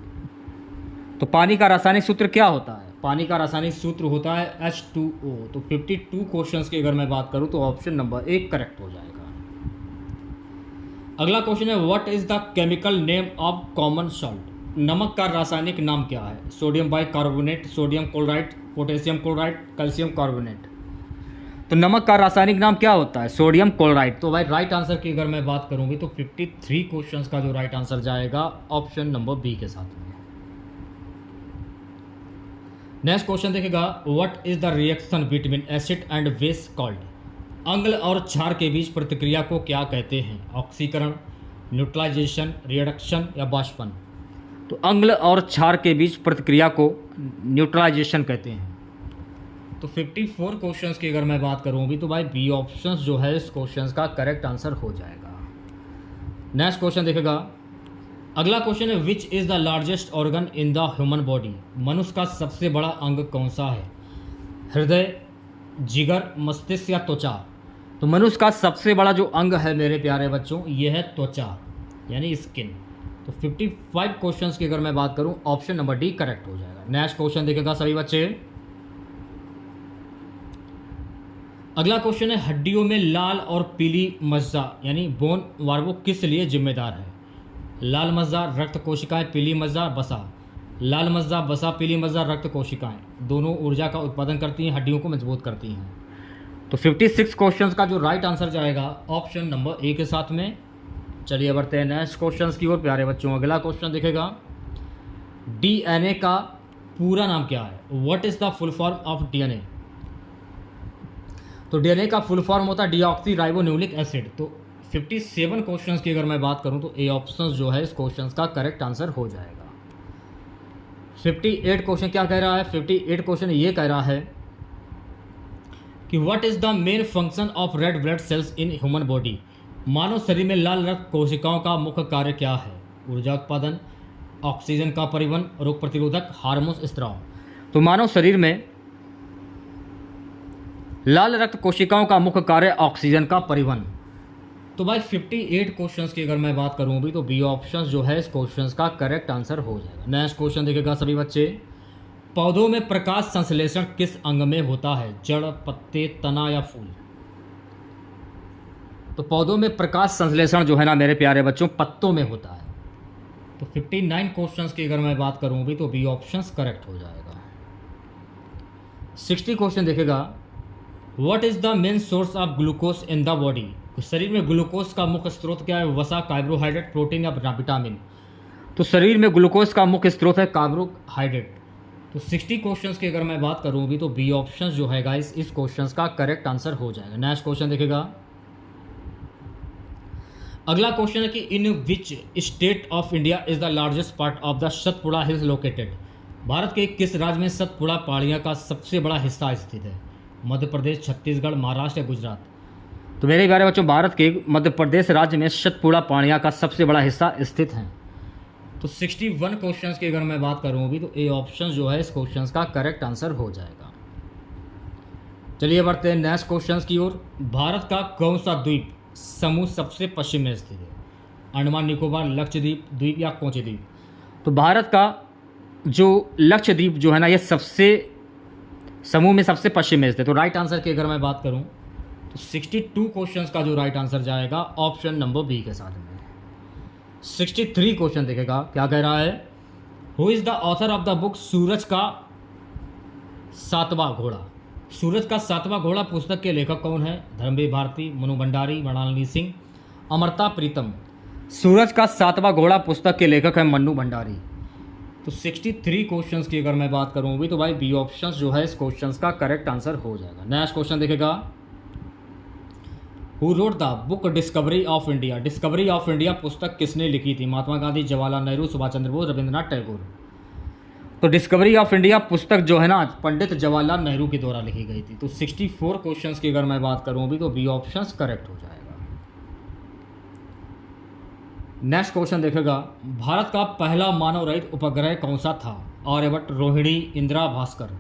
तो पानी का रासायनिक सूत्र क्या होता है? पानी का रासायनिक सूत्र होता है H2O। तो 52 क्वेश्चंस की अगर मैं बात करूं तो ऑप्शन नंबर 1 करेक्ट हो जाएगा। अगला क्वेश्चन है what is the chemical name of common salt. नमक का रासायनिक नाम क्या है? Sodium bicarbonate, sodium chloride, potassium chloride, calcium carbonate. तो नमक का रासायनिक नाम क्या होता है? Sodium chloride. तो भाई राइट आंसर की अगर मैं बात करूंगी तो 53 क्वेश्चंस का जो राइट आंसर जाएगा ऑप्शन नंबर बी के साथ में। नेक्स्ट क्वेश्चन देखेगा what is the reaction between acid and base called. अम्ल और क्षार के बीच प्रतिक्रिया को क्या कहते हैं? ऑक्सीकरण, न्यूट्रलाइजेशन, रिडक्शन या बाष्पन। तो अम्ल और क्षार के बीच प्रतिक्रिया को न्यूट्रलाइजेशन कहते हैं। तो 54 क्वेश्चंस की अगर मैं बात करूं भी तो भाई बी ऑप्शंस जो है इस क्वेश्चंस का करेक्ट आंसर हो जाएगा। नेक्स्ट क्वेश्चन देखेगा अगला क्वेश्चन है which is the largest organ in the human body. मनुष्य का सबसे बड़ा अंग कौन सा है? हृदय, जिगर, मस्तिष्क या त्वचा। तो मनुष्य का सबसे बड़ा जो अंग है मेरे प्यारे बच्चों ये है त्वचा, यानी स्किन। तो 55 क्वेश्चंस की अगर मैं बात करूं ऑप्शन नंबर डी करेक्ट हो जाएगा। नेक्स्ट क्वेश्चन देखेगा सभी बच्चे। अगला क्वेश्चन है हड्डियों में लाल और पीली मज्जा यानी बोन वार्बो किस लिए जिम्मेदार है? लाल मज्जा, रक्त कोशिकाएं, पीली मज्जा, बसा। लाल मज्जा, बसा, पीली मज्जा, रक्त कोशिकाएं दोनों ऊर्जा का उत्पादन करती हैं, हड्डियों को मजबूत करती हैं। तो 56 क्वेश्चंस का जो राइट आंसर जाएगा ऑप्शन नंबर ए के साथ में। चलिए बढ़ते हैं नेक्स्ट क्वेश्चंस की ओर प्यारे बच्चों। अगला क्वेश्चन दिखेगा डीएनए का पूरा नाम क्या है? What is the full form of DNA. तो डीएनए का फुल फॉर्म होता है डीऑक्सी राइबो न्यूक्लिक एसिड। तो 57 क्वेश्चंस की अगर मैं बात करूं तो ए ऑप्शन जो है इस क्वेश्चंस का करेक्ट आंसर हो जाएगा। 58 क्वेश्चन क्या कह रहा है? 58 क्वेश्चन ये कह रहा है कि what is the main function of red blood cells in human body. मानव शरीर में लाल रक्त कोशिकाओं का मुख्य कार्य क्या है? ऊर्जा उत्पादन, ऑक्सीजन का परिवहन, रोग प्रतिरोधक, हार्मोन स्त्राव। तो मानव शरीर में लाल रक्त कोशिकाओं का मुख्य कार्य ऑक्सीजन का परिवहन। तो भाई 58 क्वेश्चंस की अगर मैं बात करूं भी तो बी ऑप्शन जो है इस क्वेश्चंस का करेक्ट आंसर हो जाएगा। नेक्स्ट क्वेश्चन देखेगा सभी बच्चे। पौधों में प्रकाश संश्लेषण किस अंग में होता है? जड़, पत्ते, तना या फूल। तो पौधों में प्रकाश संश्लेषण जो है ना मेरे प्यारे बच्चों पत्तों में होता है। तो 59 क्वेश्चंस की अगर मैं बात करूं भी तो बी ऑप्शंस करेक्ट हो जाएगा। 60 क्वेश्चन देखेगा what is the main source of glucose in the body. शरीर में ग्लूकोज का मुख्य स्रोत क्या है? वसा, कार्बोहाइड्रेट, प्रोटीन या विटामिन। तो शरीर में ग्लूकोज का मुख्य स्रोत है कार्बोहाइड्रेट। तो 60 क्वेश्चंस की अगर मैं बात करूं भी तो बी ऑप्शन जो है गाइस इस क्वेश्चंस का करेक्ट आंसर हो जाएगा। नेक्स्ट क्वेश्चन देखेगा। अगला क्वेश्चन है कि in which state of India is the largest part of the Satpura hills located. भारत के किस राज्य में सतपुड़ा पहाड़ियाँ का सबसे बड़ा हिस्सा स्थित है? मध्य प्रदेश, छत्तीसगढ़, महाराष्ट्र या गुजरात। तो मेरे प्यारे बच्चों, भारत के मध्य प्रदेश राज्य में सतपुड़ा पानिया का सबसे बड़ा हिस्सा स्थित है। तो 61 क्वेश्चंस की अगर मैं बात करूँ अभी, तो ए ऑप्शन जो है इस क्वेश्चंस का करेक्ट आंसर हो जाएगा। चलिए बढ़ते हैं नेक्स्ट क्वेश्चंस की ओर। भारत का कौन सा द्वीप समूह सबसे पश्चिम में स्थित है? अंडमान निकोबार, लक्षद्वीप द्वीप या कोची द्वीप? तो भारत का जो लक्षद्वीप जो है ना, ये सबसे समूह में सबसे पश्चिम में स्थित है। तो राइट आंसर की अगर मैं बात करूं तो 62 क्वेश्चंस का जो राइट आंसर जाएगा ऑप्शन नंबर बी के साथ में। 63 क्वेश्चन देखेगा क्या कह रहा है। Who is the author of the book Suraj Ka Satwan घोड़ा? सूरज का सातवां घोड़ा पुस्तक के लेखक कौन है? धर्मवीर भारती, मनु भंडारी, मृणालिनी सिंह, अमृता प्रीतम। सूरज का सातवां घोड़ा पुस्तक के लेखक है मन्नू भंडारी। तो 63 क्वेश्चंस की अगर मैं बात करूं भी, तो भाई बी ऑप्शंस जो है इस क्वेश्चंस का करेक्ट आंसर हो जाएगा। नेक्स्ट क्वेश्चन देखेगा। Who wrote the book discovery of India? Discovery of India पुस्तक किसने लिखी थी? महात्मा गांधी, जवाहरलाल नेहरू, सुभाष चंद्र बोस, रविंद्रनाथ टैगोर। तो डिस्कवरी ऑफ इंडिया पुस्तक जो है ना, पंडित जवाहरलाल नेहरू के द्वारा लिखी गई थी। तो 64 क्वेश्चंस की अगर मैं बात करूं भी, तो बी ऑप्शंस करेक्ट हो जाएगा। नेक्स्ट क्वेश्चन देखेगा। भारत का पहला मानव रहित उपग्रह कौन सा था? आर्यभट्ट, रोहिणी, इंदिरा, भास्कर।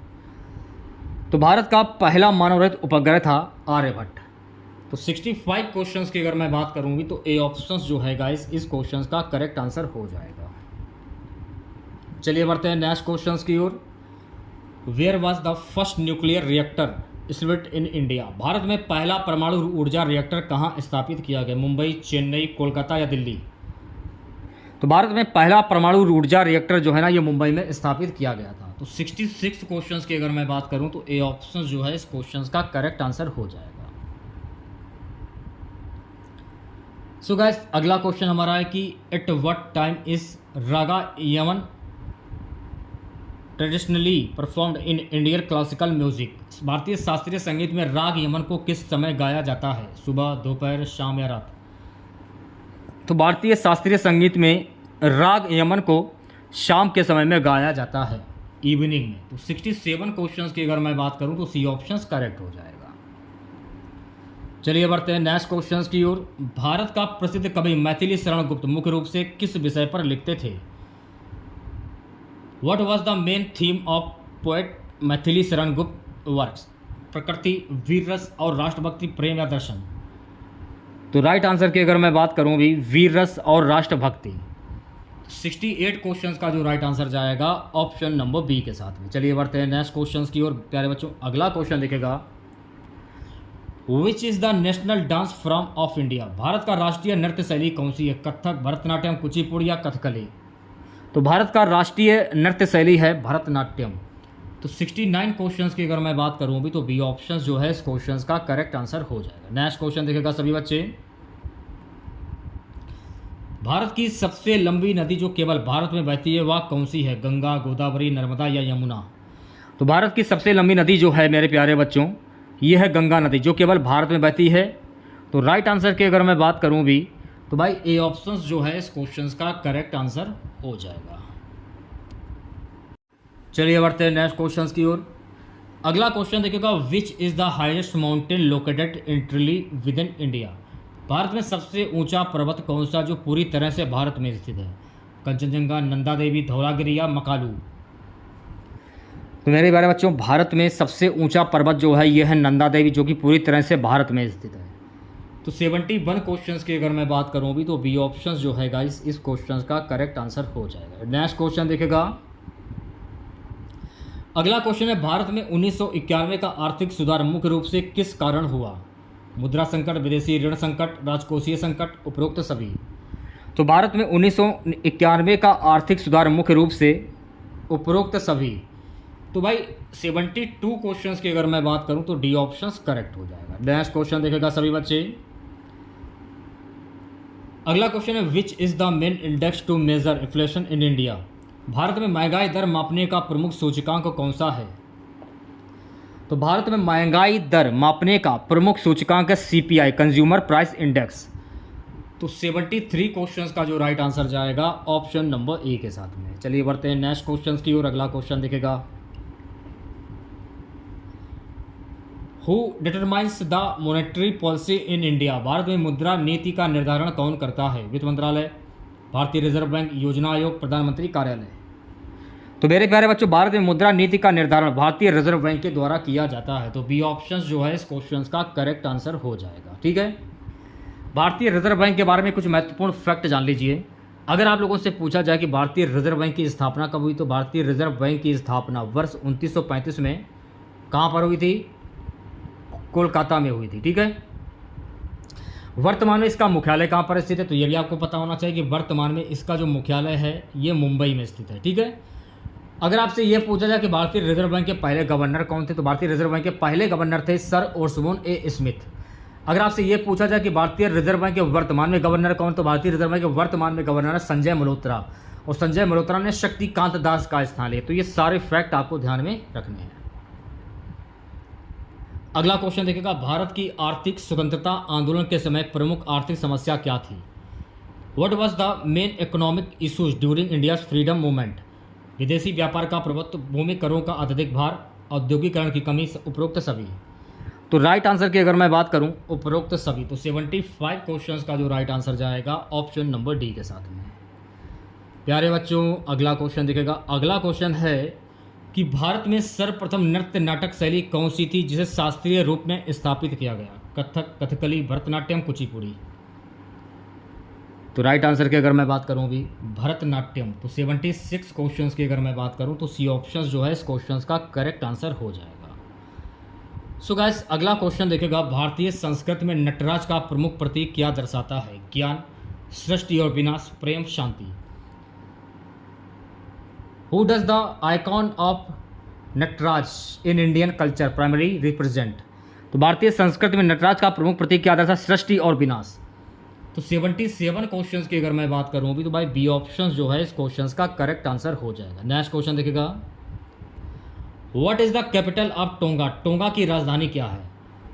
तो भारत का पहला मानव रहित उपग्रह था आर्यभट्ट। तो 65 क्वेश्चंस की अगर मैं बात करूंगी, तो ए ऑप्शंस जो है गाइस इस क्वेश्चंस का करेक्ट आंसर हो जाएगा। चलिए बढ़ते हैं नेक्स्ट क्वेश्चंस की ओर। Where was the first nuclear reactor established in India? भारत में पहला परमाणु ऊर्जा रिएक्टर कहाँ स्थापित किया गया? मुंबई, चेन्नई, कोलकाता या दिल्ली? तो भारत में पहला परमाणु ऊर्जा रिएक्टर जो है ना, ये मुंबई में स्थापित किया गया था। तो 66 क्वेश्चंस की अगर मैं बात करूं, तो ए ऑप्शन जो है इस क्वेश्चंस का करेक्ट आंसर हो जाएगा। सो गाइस, अगला क्वेश्चन हमारा है कि at what time is Raga Yemen traditionally performed in Indian classical music? भारतीय शास्त्रीय संगीत में राग यमन को किस समय गाया जाता है? सुबह, दोपहर, शाम या रात? तो भारतीय शास्त्रीय संगीत में राग यमन को शाम के समय में गाया जाता है, इवनिंग में। तो 67 क्वेश्चंस की अगर मैं बात करूं, तो सी ऑप्शंस करेक्ट हो जाएगा। चलिए बढ़ते हैं नेक्स्ट क्वेश्चंस की ओर। भारत का प्रसिद्ध कवि मैथिली शरण गुप्त मुख्य रूप से किस विषय पर लिखते थे? What was the main theme of poet Maithili Sharan Gupt works? प्रकृति, वीर रस और राष्ट्रभक्ति, प्रेम या दर्शन? तो राइट आंसर की अगर मैं बात करूं भी, वीर रस और राष्ट्रभक्ति। 68 क्वेश्चंस का जो राइट आंसर जाएगा ऑप्शन नंबर बी के साथ में। चलिए बढ़ते हैं नेक्स्ट क्वेश्चंस की ओर प्यारे बच्चों। अगला क्वेश्चन देखेगा। Which is the national dance form of India? Bharat का राष्ट्रीय नृत्य शैली कौन सी है? कथक, भरतनाट्यम, कुचिपुड़ी या कथकली? तो भारत का राष्ट्रीय नृत्य शैली है भरतनाट्यम। तो 69 क्वेश्चंस की अगर मैं बात करूं भी, तो बी ऑप्शन जो है इस क्वेश्चंस का करेक्ट आंसर हो जाएगा। नेक्स्ट क्वेश्चन देखेगा सभी बच्चे। भारत की सबसे लंबी नदी जो केवल भारत में बहती है वह कौन सी है? गंगा, गोदावरी, नर्मदा या यमुना? तो भारत की सबसे लंबी नदी जो है मेरे प्यारे बच्चों, ये है गंगा नदी, जो केवल भारत में बहती है। तो राइट आंसर की अगर मैं बात करूं भी, तो भाई ए ऑप्शन जो है इस क्वेश्चन का करेक्ट आंसर हो जाएगा। चलिए बढ़ते हैं नेक्स्ट क्वेश्चन की ओर। अगला क्वेश्चन देखिएगा। विच is the highest mountain located इंटरली with in India? भारत में सबसे ऊंचा पर्वत कौन सा जो पूरी तरह से भारत में स्थित है? कंचनजंगा, नंदा देवी, धौलागिरी या मकालू? तो मेरे प्यारे बच्चों, भारत में सबसे ऊंचा पर्वत जो है ये है नंदा देवी, जो कि पूरी तरह से भारत में स्थित है। तो 71 क्वेश्चंस की अगर मैं बात करूं भी, तो बी ऑप्शन जो है गाइस इस क्वेश्चन का करेक्ट आंसर हो जाएगा। नेक्स्ट क्वेश्चन देखेगा। अगला क्वेश्चन है। भारत में 1991 का आर्थिक सुधार मुख्य रूप से किस कारण हुआ? मुद्रा संकट, विदेशी ऋण संकट, राजकोषीय संकट, उपरोक्त सभी? तो भारत में 1991 का आर्थिक सुधार मुख्य रूप से उपरोक्त सभी। तो भाई 72 क्वेश्चंस की अगर मैं बात करूं, तो डी ऑप्शंस करेक्ट हो जाएगा। नेक्स्ट क्वेश्चन देखेगा सभी बच्चे। अगला क्वेश्चन है। Which is the main index to measure inflation in India? भारत में महंगाई दर मापने का प्रमुख सूचकांक कौन सा है? तो भारत में महंगाई दर मापने का प्रमुख सूचकांक है सीपीआई, कंज्यूमर प्राइस इंडेक्स। तो 73 क्वेश्चंस का जो राइट आंसर जाएगा ऑप्शन नंबर ए के साथ में। चलिए बढ़ते हैं नेक्स्ट क्वेश्चंस की ओर। अगला क्वेश्चन दिखेगा। Who determines the monetary policy in India, भारत में मुद्रा नीति का निर्धारण कौन करता है? वित्त मंत्रालय, भारतीय रिजर्व बैंक, योजना आयोग, प्रधानमंत्री कार्यालय। तो मेरे प्यारे बच्चों, भारत में मुद्रा नीति का निर्धारण भारतीय रिजर्व बैंक के द्वारा किया जाता है। तो बी ऑप्शन जो है इस क्वेश्चन का करेक्ट आंसर हो जाएगा। ठीक है, भारतीय रिजर्व बैंक के बारे में कुछ महत्वपूर्ण फैक्ट जान लीजिए। अगर आप लोगों से पूछा जाए कि भारतीय रिजर्व बैंक की स्थापना कब हुई, तो भारतीय रिजर्व बैंक की स्थापना वर्ष 1935 में कहाँ पर हुई थी? कोलकाता में हुई थी। ठीक है, वर्तमान में इसका मुख्यालय कहाँ पर स्थित है? तो ये भी आपको पता होना चाहिए कि वर्तमान में इसका जो मुख्यालय है ये मुंबई में स्थित है। ठीक है, अगर आपसे ये पूछा जाए कि भारतीय रिजर्व बैंक के पहले गवर्नर कौन थे, तो भारतीय रिजर्व बैंक के पहले गवर्नर थे सर ओस्बोर्न ए स्मिथ। अगर आपसे ये पूछा जाए कि भारतीय रिजर्व बैंक के वर्तमान में गवर्नर कौन, तो भारतीय रिजर्व बैंक के वर्तमान में गवर्नर है संजय मल्होत्रा, और संजय मल्होत्रा ने शक्तिकांत दास का स्थान लिया। तो ये सारे फैक्ट आपको ध्यान में रखने हैं। अगला क्वेश्चन देखिएगा, भारत की आर्थिक स्वतंत्रता आंदोलन के समय प्रमुख आर्थिक समस्या क्या थी? What was the main economic issues during India's freedom movement? विदेशी व्यापार का प्रभुत्व, भूमि करों का अत्यधिक भार, औद्योगिकरण की कमी, उपरोक्त सभी। तो राइट आंसर की अगर मैं बात करूं, उपरोक्त सभी, तो 75 क्वेश्चंस का जो राइट आंसर जाएगा ऑप्शन नंबर डी के साथ में। प्यारे बच्चों, अगला क्वेश्चन दिखेगा। अगला क्वेश्चन है कि भारत में सर्वप्रथम नृत्य नाटक शैली कौन सी थी जिसे शास्त्रीय रूप में स्थापित किया गया? कथक, कथकली, भरतनाट्यम, कुचिपुड़ी। तो राइट आंसर की अगर मैं बात करूं भी भरतनाट्यम। तो 76 क्वेश्चंस की अगर मैं बात करूं तो सी ऑप्शन जो है इस क्वेश्चंस का करेक्ट आंसर हो जाएगा। सो गाइस, अगला क्वेश्चन देखेगा, भारतीय संस्कृति में नटराज का प्रमुख प्रतीक क्या दर्शाता है? ज्ञान, सृष्टि और विनाश, प्रेम, शांति। Who does the icon of Nataraj in Indian culture primarily represent? तो भारतीय संस्कृति में नटराज का प्रमुख प्रतीक क्या था? सृष्टि और विनाश। तो 77 क्वेश्चंस की अगर मैं बात करूं भी, तो भाई बी ऑप्शन जो है इस क्वेश्चंस का करेक्ट आंसर हो जाएगा। नेक्स्ट क्वेश्चन देखिएगा, what is the capital of tonga? Tonga की राजधानी क्या है?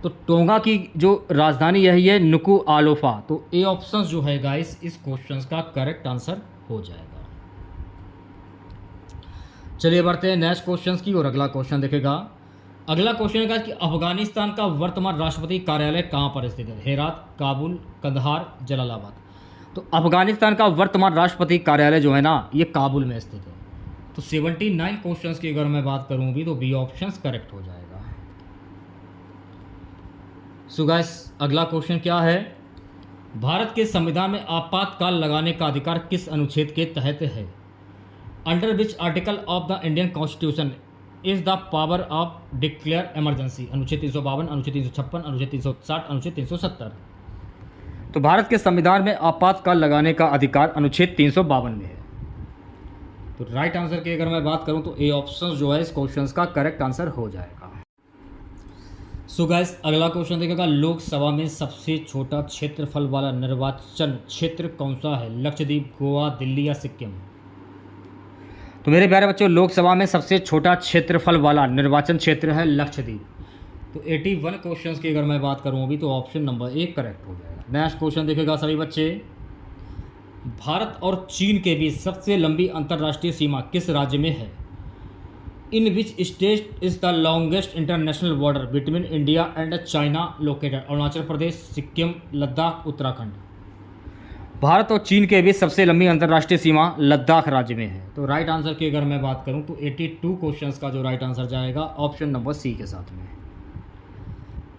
तो टोंगा की जो राजधानी है नुकु आलोफा। तो ए ऑप्शन जो है गाइस इस क्वेश्चंस का करेक्ट आंसर हो जाएगा। चलिए बढ़ते हैं नेक्स्ट क्वेश्चंस की और अगला क्वेश्चन देखेगा। अगला क्वेश्चन है कि अफगानिस्तान का वर्तमान राष्ट्रपति कार्यालय कहाँ पर स्थित है? हेरात, काबुल, कंदहार, जलालाबाद। तो अफगानिस्तान का वर्तमान राष्ट्रपति कार्यालय जो है ना ये काबुल में स्थित है। तो 79 क्वेश्चंस की अगर मैं बात करूँ भी तो बी ऑप्शन करेक्ट हो जाएगा। सो गाइस, अगला क्वेश्चन क्या है? भारत के संविधान में आपातकाल लगाने का अधिकार किस अनुच्छेद के तहत है? Under which article of the Indian constitution is the power of declare emergency? अनुच्छेद 352, अनुच्छेद 356, अनुच्छेद 360, अनुच्छेद 370। तो भारत के संविधान में आपातकाल लगाने का अधिकार अनुच्छेद 352 में है। तो राइट आंसर की अगर मैं बात करूं तो ए ऑप्शन जो है इस क्वेश्चन का करेक्ट आंसर हो जाएगा। सो गाइस, अगला क्वेश्चन देखेगा, लोकसभा में सबसे छोटा क्षेत्रफल वाला निर्वाचन क्षेत्र कौन सा है? लक्षद्वीप, गोवा, दिल्ली या सिक्किम? तो मेरे प्यारे बच्चों, लोकसभा में सबसे छोटा क्षेत्रफल वाला निर्वाचन क्षेत्र है लक्षद्वीप। तो 81 क्वेश्चंस की अगर मैं बात करूं अभी तो ऑप्शन नंबर 1 करेक्ट हो जाएगा। नेक्स्ट क्वेश्चन देखेगा सभी बच्चे, भारत और चीन के बीच सबसे लंबी अंतर्राष्ट्रीय सीमा किस राज्य में है? In which state is the longest international border between India and China located? Arunachal Pradesh, Sikkim, Ladakh, Uttarakhand. भारत और चीन के बीच सबसे लंबी अंतर्राष्ट्रीय सीमा लद्दाख राज्य में है। तो राइट आंसर की अगर मैं बात करूं तो 82 क्वेश्चंस का जो राइट आंसर जाएगा ऑप्शन नंबर सी के साथ में।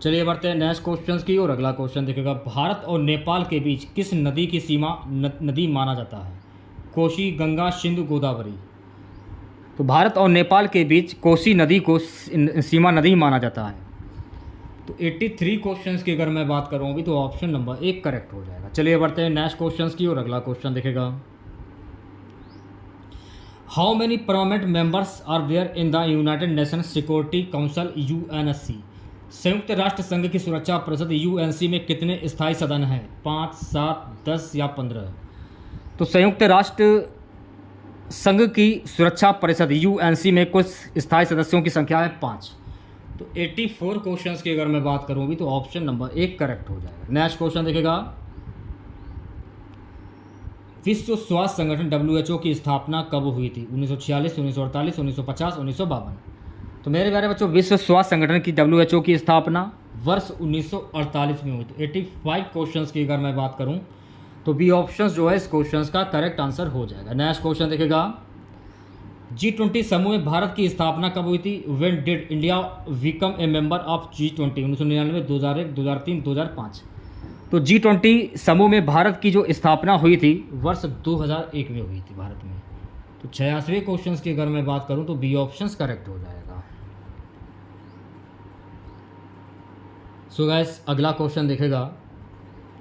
चलिए बढ़ते हैं नेक्स्ट क्वेश्चंस की और अगला क्वेश्चन देखेगा, भारत और नेपाल के बीच किस नदी की सीमा नदी माना जाता है? कोसी, गंगा, सिंधु, गोदावरी। तो भारत और नेपाल के बीच कोसी नदी को सीमा नदी माना जाता है। तो 83 क्वेश्चंस की अगर मैं बात करूं अभी तो ऑप्शन नंबर 1 करेक्ट हो जाएगा। चलिए बढ़ते हैं नेक्स्ट क्वेश्चंस की और अगला क्वेश्चन देखेगा, how many permanent members are there in the United Nation Security Council UNSC? संयुक्त राष्ट्र संघ की सुरक्षा परिषद यूएनसी में कितने स्थायी सदन हैं? 5, 7, 10 या 15? तो संयुक्त राष्ट्र संघ की सुरक्षा परिषद यूएनसी में कुछ स्थायी सदस्यों की संख्या है 5। तो 84 क्वेश्चंस की अगर मैं बात करूं भी तो ऑप्शन नंबर 1 करेक्ट हो जाएगा। नेक्स्ट क्वेश्चन देखेगा, विश्व स्वास्थ्य संगठन WHO की स्थापना कब हुई थी? 1946, 1948, 1950, 1952। तो तो मेरे प्यारे बच्चों, विश्व स्वास्थ्य संगठन की WHO की स्थापना वर्ष 1948 में हुई थी। 85 क्वेश्चंस की अगर मैं बात करूं तो बी ऑप्शन जो है इस क्वेश्चन का करेक्ट आंसर हो जाएगा। नेक्स्ट क्वेश्चन देखेगा, G20 समूह में भारत की स्थापना कब हुई थी? When did India become a member of G20? 1999, 2001, 2003, 2005। तो G20 समूह में भारत की जो स्थापना हुई थी वर्ष 2001 में हुई थी भारत में। तो 86वें क्वेश्चन की अगर मैं बात करूं तो बी ऑप्शन करेक्ट हो जाएगा। सो गाइस, अगला क्वेश्चन देखेगा,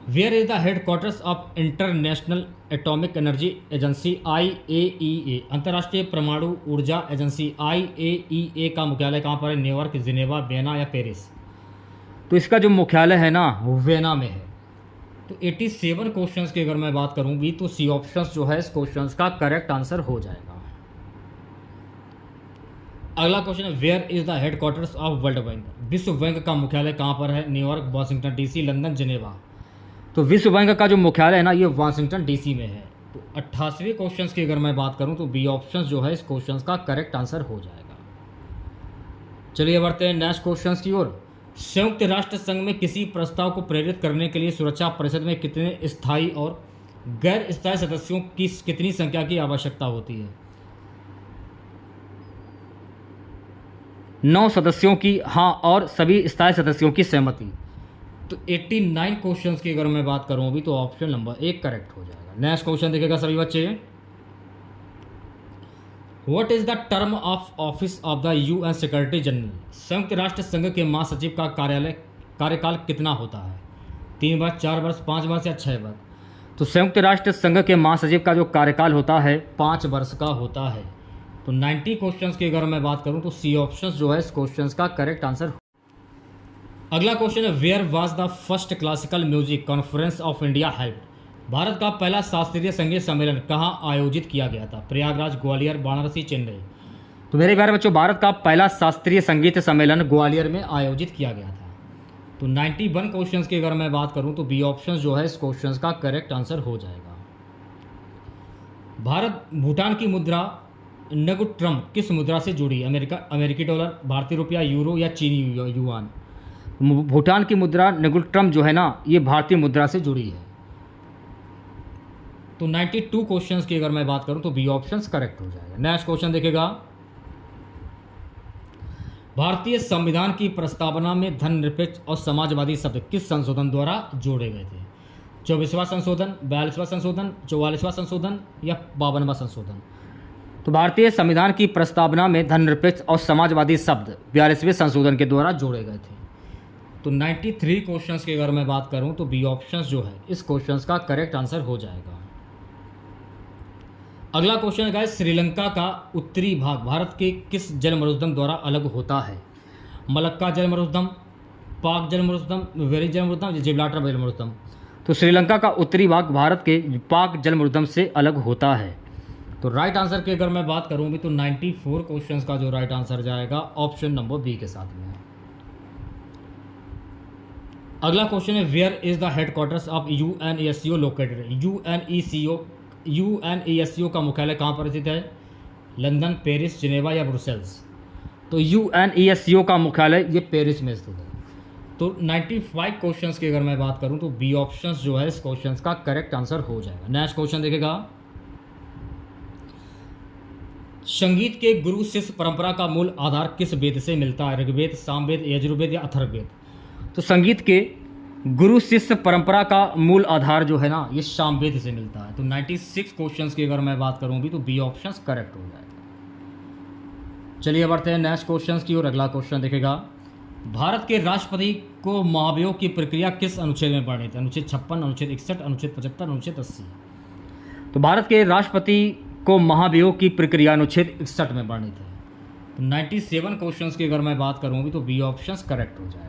where is the headquarters of International Atomic Energy Agency IAEA? अंतर्राष्ट्रीय परमाणु ऊर्जा एजेंसी IAEA का मुख्यालय कहाँ पर है? न्यूयॉर्क, जिनेवा, वियना या पेरिस? तो इसका जो मुख्यालय है ना वो वियना में है। तो 87 क्वेश्चंस की अगर मैं बात करूंगी तो सी ऑप्शन जो है इस क्वेश्चंस का करेक्ट आंसर हो जाएगा। अगला क्वेश्चन है, where is the headquarters of World Bank? विश्व बैंक का मुख्यालय कहाँ पर है? New York, Washington DC, London, Geneva. तो विश्व बैंक का जो मुख्यालय है ना ये वाशिंगटन DC में है। तो 88वें क्वेश्चन की अगर मैं बात करूं तो बी ऑप्शन जो है इस क्वेश्चन का करेक्ट आंसर हो जाएगा। चलिए बढ़ते हैं नेक्स्ट क्वेश्चन की ओर। संयुक्त राष्ट्र संघ में किसी प्रस्ताव को प्रेरित करने के लिए सुरक्षा परिषद में कितने स्थायी और गैर स्थायी सदस्यों की कितनी संख्या की आवश्यकता होती है? 9 सदस्यों की, हाँ, और सभी स्थायी सदस्यों की सहमति। तो 89 क्वेश्चन की अगर मैं बात करूं अभी तो ऑप्शन नंबर 1 करेक्ट हो जाएगा। नेक्स्ट क्वेश्चन देखेगा सभी बच्चे, what is the term of office of the UN secretary general? संयुक्त राष्ट्र संघ के महासचिव का कार्यकाल कितना होता है? 3 वर्ष, 4 वर्ष, 5 वर्ष या 6 वर्ष? तो संयुक्त राष्ट्र संघ के महासचिव का जो कार्यकाल होता है 5 वर्ष का होता है। तो 90 क्वेश्चंस की अगर मैं बात करूं तो सी ऑप्शन जो है इस क्वेश्चन का करेक्ट आंसर। अगला क्वेश्चन है, where was the first classical music conference of India held? भारत का पहला शास्त्रीय संगीत सम्मेलन कहाँ आयोजित किया गया था? प्रयागराज, ग्वालियर, वाराणसी, चेन्नई। तो मेरे प्यारे बच्चों, भारत का पहला शास्त्रीय संगीत सम्मेलन ग्वालियर में आयोजित किया गया था। तो 91 क्वेश्चन की अगर मैं बात करूं तो बी ऑप्शन जो है इस क्वेश्चन का करेक्ट आंसर हो जाएगा। भारत भूटान की मुद्रा नगुट्रम किस मुद्रा से जुड़ी? अमेरिकी डॉलर, भारतीय रुपया, यूरो या चीनी युआन? भूटान की मुद्रा नगुट्रम जो है ना ये भारतीय मुद्रा से जुड़ी है। तो 92 क्वेश्चंस की अगर मैं बात करूं तो बी ऑप्शन करेक्ट हो जाएगा। नेक्स्ट क्वेश्चन देखेगा, भारतीय संविधान की प्रस्तावना में धर्मनिरपेक्ष और समाजवादी शब्द किस संशोधन द्वारा जोड़े गए थे? 24वां संशोधन, 42वां संशोधन, 44वां संशोधन या 52वां संशोधन? तो भारतीय संविधान की प्रस्तावना में धर्मनिरपेक्ष और समाजवादी शब्द 42वें संशोधन के द्वारा जोड़े गए थे। तो 93 क्वेश्चंस की अगर मैं बात करूं तो बी ऑप्शन जो है इस क्वेश्चंस का करेक्ट आंसर हो जाएगा। अगला क्वेश्चन है गाइस, श्रीलंका का उत्तरी भाग भारत के किस जल मरुस्थल द्वारा अलग होता है? मलक्का जल मरुस्थल, पाक जल मरुस्थल, वेरी जल मरुस्थल, जिब्राल्टर जल मरुस्थल? तो श्रीलंका का उत्तरी भाग भारत के पाक जल मरुस्थल से अलग होता है। तो राइट आंसर की अगर मैं बात करूं भी तो 94 क्वेश्चंस का जो राइट आंसर जाएगा ऑप्शन नंबर बी के साथ में है। अगला क्वेश्चन है, where is the headquarters of UNESCO located? UNESCO का मुख्यालय कहाँ पर स्थित है? लंदन, पेरिस, जिनेवा या ब्रुसेल्स? तो UNESCO का मुख्यालय ये पेरिस में स्थित है। तो 95 क्वेश्चंस की अगर मैं बात करूं तो बी ऑप्शन जो है इस क्वेश्चन का करेक्ट आंसर हो जाएगा। नेक्स्ट क्वेश्चन देखेगा, संगीत के गुरु शिष्य परंपरा का मूल आधार किस वेद से मिलता है? ऋग्वेद, सामवेद, यजुर्वेद या अथर्ववेद? तो संगीत के गुरु शिष्य परंपरा का मूल आधार जो है ना ये सामवेद से मिलता है। तो 96 क्वेश्चंस की अगर मैं बात करूं भी तो बी ऑप्शन करेक्ट हो जाएगा। चलिए बढ़ते हैं नेक्स्ट क्वेश्चंस की और अगला क्वेश्चन देखेगा, भारत के राष्ट्रपति को महाभियोग की प्रक्रिया किस अनुच्छेद में वर्णित है? अनुच्छेद 56, अनुच्छेद 61, अनुच्छेद 75, अनुच्छेद 80? तो भारत के राष्ट्रपति को महाभियोग की प्रक्रिया अनुच्छेद 61 में वर्णित है। तो 97 क्वेश्चंस की अगर मैं बात करूं भी तो बी ऑप्शन करेक्ट हो जाएगा।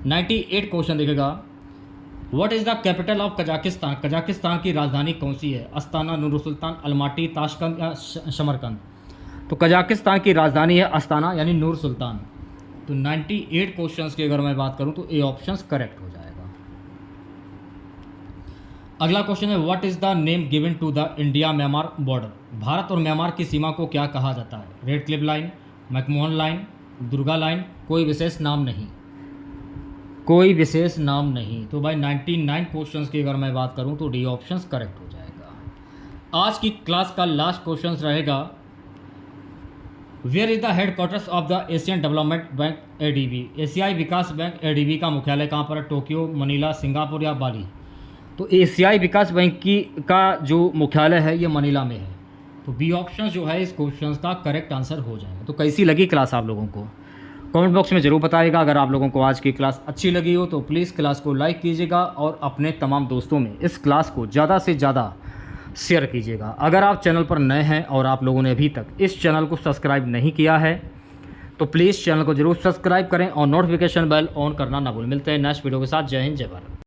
98 क्वेश्चन देखेगा, what is the capital of Kazakhstan? Kazakhstan की राजधानी कौन सी है? अस्ताना, नूर सुल्तान, अलमाटी, ताशकंद या समरकंद? तो कजाकिस्तान की राजधानी है अस्ताना यानी नूर सुल्तान। तो 98 क्वेश्चंस की अगर मैं बात करूं तो ए ऑप्शन करेक्ट हो जाएगा। अगला क्वेश्चन है, what is the name given to the India Myanmar border? भारत और म्यांमार की सीमा को क्या कहा जाता है? Radcliffe line, McMahon line, Durga line, कोई विशेष नाम नहीं, कोई विशेष नाम नहीं। तो भाई 99 क्वेश्चंस की अगर मैं बात करूं तो डी ऑप्शन करेक्ट हो जाएगा। आज की क्लास का लास्ट क्वेश्चन रहेगा, where is the headquarters of the Asian Development Bank ADB. एशियाई विकास बैंक एडीबी का मुख्यालय कहाँ पर है? टोक्यो, मनीला, सिंगापुर या बाली? तो एशियाई विकास बैंक का जो मुख्यालय है ये मनीला में है। तो बी ऑप्शन जो है इस क्वेश्चन का करेक्ट आंसर हो जाएगा। तो कैसी लगी क्लास आप लोगों को? कमेंट बॉक्स में ज़रूर बताइएगा। अगर आप लोगों को आज की क्लास अच्छी लगी हो तो प्लीज़ क्लास को लाइक कीजिएगा और अपने तमाम दोस्तों में इस क्लास को ज़्यादा से ज़्यादा शेयर कीजिएगा। अगर आप चैनल पर नए हैं और आप लोगों ने अभी तक इस चैनल को सब्सक्राइब नहीं किया है तो प्लीज़ चैनल को ज़रूर सब्सक्राइब करें और नोटिफिकेशन बेल ऑन करना ना भूलें। मिलते हैं नेक्स्ट वीडियो के साथ। जय हिंद, जय भारत।